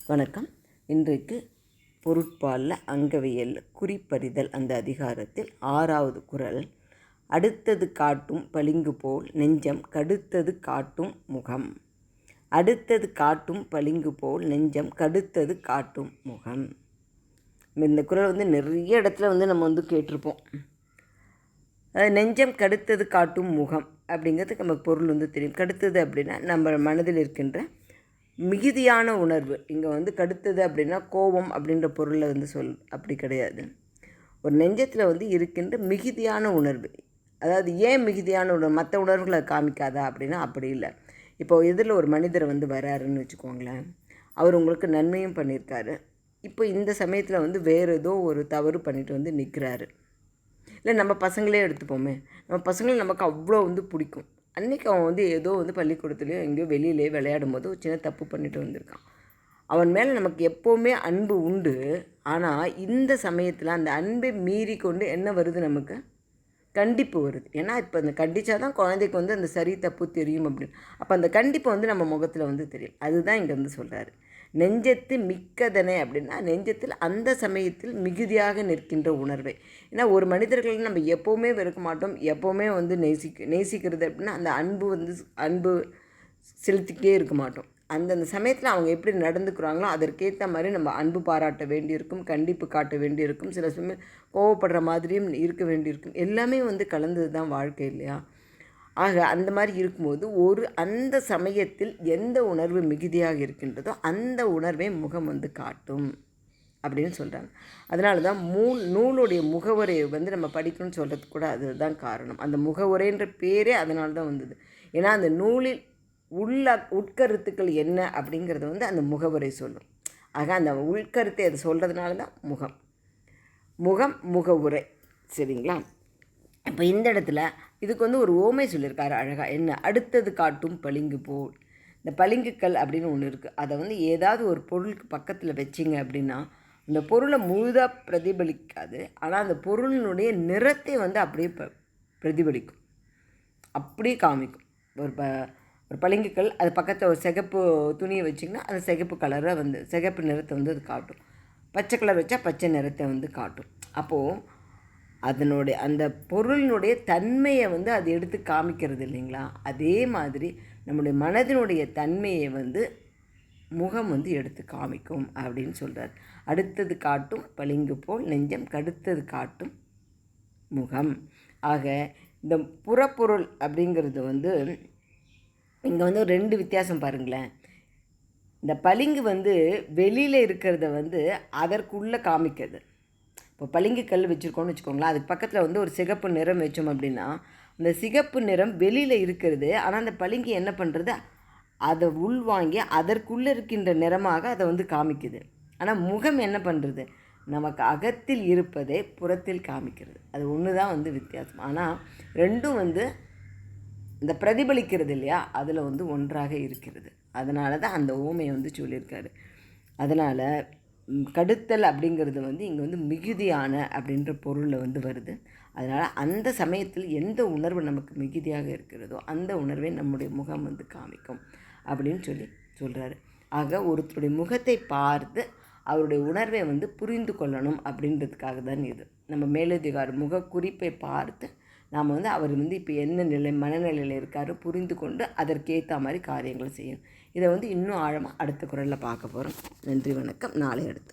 வணக்கம். இன்றைக்கு பொருட்பாலில் அங்கவியல் குறிப்பறிதல் அந்த அதிகாரத்தில் 6வது குறள். அடுத்தது காட்டும் பளிங்கு போல் நெஞ்சம் கடுத்தது காட்டும் முகம். அடுத்தது காட்டும் பளிங்கு போல் நெஞ்சம் கடுத்தது காட்டும் முகம். இந்த குறள் நிறைய இடத்துல நம்ம கேட்டிருப்போம். நெஞ்சம் கடுத்தது காட்டும் முகம் அப்படிங்கிறதுக்கு நமக்கு பொருள் தெரியும். கடுத்தது அப்படின்னா நம்ம மனதில் இருக்கின்ற மிகுதியான உணர்வு. இங்கே கடுத்தது அப்படின்னா கோபம் அப்படின்ற பொருளில் அப்படி கிடையாது. ஒரு நெஞ்சத்தில் இருக்கின்ற மிகுதியான உணர்வு. அதாவது ஏன் மிகுதியான உணர்வு, மற்ற உணர்வுகளை காமிக்காதா அப்படின்னா அப்படி இல்லை. இப்போது எதிரில் ஒரு மனிதர் வராருன்னு வச்சுக்கோங்களேன். அவர் உங்களுக்கு நன்மையும் பண்ணியிருக்காரு. இப்போ இந்த சமயத்தில் வேறு ஏதோ ஒரு தவறு பண்ணிட்டு நிற்கிறாரு. இல்லை நம்ம பசங்களே எடுத்துப்போமே, நம்ம பசங்களை நமக்கு அவ்வளோ பிடிக்கும். அன்றைக்கி அவன் ஏதோ பள்ளிக்கூடத்துலேயோ எங்கேயோ வெளியிலே விளையாடும் போது ஒரு சின்ன தப்பு பண்ணிட்டு வந்திருக்கான். அவன் மேலே நமக்கு எப்போவுமே அன்பு உண்டு. ஆனால் இந்த சமயத்தில் அந்த அன்பை மீறி கொண்டு என்ன வருது, நமக்கு கண்டிப்பு வருது. ஏன்னா இப்போ அந்த கண்டித்தா தான் குழந்தைக்கு அந்த சரி தப்பு தெரியும் அப்படின்னு. அப்போ அந்த கண்டிப்பு நம்ம முகத்தில் தெரியும். அதுதான் இங்கே சொல்கிறாரு. நெஞ்சத்து மிக்கதனை அப்படின்னா நெஞ்சத்தில் அந்த சமயத்தில் மிகுதியாக நிற்கின்ற உணர்வை. ஏன்னா ஒரு மனிதர்களை நம்ம எப்போவுமே வெறுக்க மாட்டோம், எப்போவுமே நேசிக்கிறது அப்படின்னா அந்த அன்பு செலுத்திக்கிட்டே இருக்க மாட்டோம். அந்தந்த சமயத்தில் அவங்க எப்படி நடந்துக்கிறாங்களோ அதற்கேற்ற மாதிரி நம்ம அன்பு பாராட்ட வேண்டியிருக்கும், கண்டிப்பு காட்ட வேண்டியிருக்கும், சில சமயம் கோவப்படுற மாதிரியும் இருக்க வேண்டியிருக்கும். எல்லாமே கலந்தது தான் வாழ்க்கை இல்லையா? ஆக அந்த மாதிரி இருக்கும்போது அந்த சமயத்தில் எந்த உணர்வு மிகுதியாக இருக்கின்றதோ அந்த உணர்வை முகம் காட்டும் அப்படின்னு சொல்கிறாங்க. அதனால தான் நூலுடைய முகவுரையை நம்ம படிக்கணும்னு சொல்கிறதுக்கு கூட அதுதான் காரணம். அந்த முகவுரைன்ற பேரே அதனால தான் வந்தது. ஏன்னா அந்த நூலில் உட்கருத்துக்கள் என்ன அப்படிங்கிறது அந்த முகவுரை சொல்லும். ஆக அந்த உள்கருத்தை அது சொல்கிறதுனால தான் முகவுரை. சரிங்களா? இப்போ இந்த இடத்துல இதுக்கு ஒரு ஓமை சொல்லியிருக்காரு அழகாக. என்ன? அடுத்தது காட்டும் பளிங்கு போல். இந்த பளிங்குக்கல் அப்படின்னு ஒன்று இருக்குது. அதை ஏதாவது ஒரு பொருளுக்கு பக்கத்தில் வச்சிங்க அப்படின்னா அந்த பொருளை முழுதாக பிரதிபலிக்காது. ஆனால் அந்த பொருளினுடைய நிறத்தை அப்படியே பிரதிபலிக்கும், அப்படியே காமிக்கும். ஒரு பளிங்குக்கல் அது பக்கத்தில் ஒரு சிகப்பு துணியை வச்சிங்கன்னா அந்த சிகப்பு கலரை சிகப்பு நிறத்தை அது காட்டும். பச்சை கலர் வச்சா பச்சை நிறத்தை காட்டும். அப்போது அதனுடைய அந்த பொருளினுடைய தன்மையை அது எடுத்து காமிக்கிறது இல்லைங்களா? அதே மாதிரி நம்முடைய மனதினுடைய தன்மையை முகம் எடுத்து காமிக்கும் அப்படின்னு சொல்கிறார். அடுத்தது காட்டும் பளிங்கு போல் நெஞ்சம் கடுத்தது காட்டும் முகம். ஆக இந்த புறப்பொருள் அப்படிங்கிறது இங்கே ரெண்டு வித்தியாசம் பாருங்களேன். இந்த பளிங்கு வெளியில் இருக்கிறத அதற்குள்ளே காமிக்கிறது. இப்போ பளிங்கு கல் வச்சுருக்கோன்னு வச்சுக்கோங்களேன். அதுக்கு பக்கத்தில் ஒரு சிகப்பு நிறம் வச்சோம் அப்படின்னா அந்த சிகப்பு நிறம் வெளியில் இருக்கிறது. ஆனால் அந்த பளிங்கு என்ன பண்ணுறது, அதை உள்வாங்கி அதற்குள்ளே இருக்கின்ற நிறமாக அதை காமிக்குது. ஆனால் முகம் என்ன பண்ணுறது, நமக்கு அகத்தில் இருப்பதை புறத்தில் காமிக்கிறது. அது ஒன்று தான் வித்தியாசம். ஆனால் ரெண்டும் இந்த பிரதிபலிக்கிறது இல்லையா, அதில் ஒன்றாக இருக்கிறது. அதனால தான் அந்த ஓமையை சொல்லியிருக்காரு. அதனால் கடுத்தல் அப்படிங்கிறது இங்கே மிகுதியான அப்படின்ற பொருளில் வருது. அதனால் அந்த சமயத்தில் எந்த உணர்வு நமக்கு மிகுதியாக இருக்கிறதோ அந்த உணர்வை நம்முடைய முகம் காமிக்கும் அப்படின்னு சொல்கிறாரு. ஆக ஒருத்தருடைய முகத்தை பார்த்து அவருடைய உணர்வை புரிந்து கொள்ளணும் அப்படின்றதுக்காக தான் இது. நம்ம மேலதிகார முக குறிப்பை பார்த்து நாம் அவர் இப்போ என்ன மனநிலையில் இருக்காரு புரிந்து கொண்டு அதற்கேற்ற மாதிரி காரியங்களை செய்யணும். இதை இன்னும் ஆழமாக அடுத்த குறளில் பார்க்க போகிறோம். நன்றி, வணக்கம். நாளை அடுத்து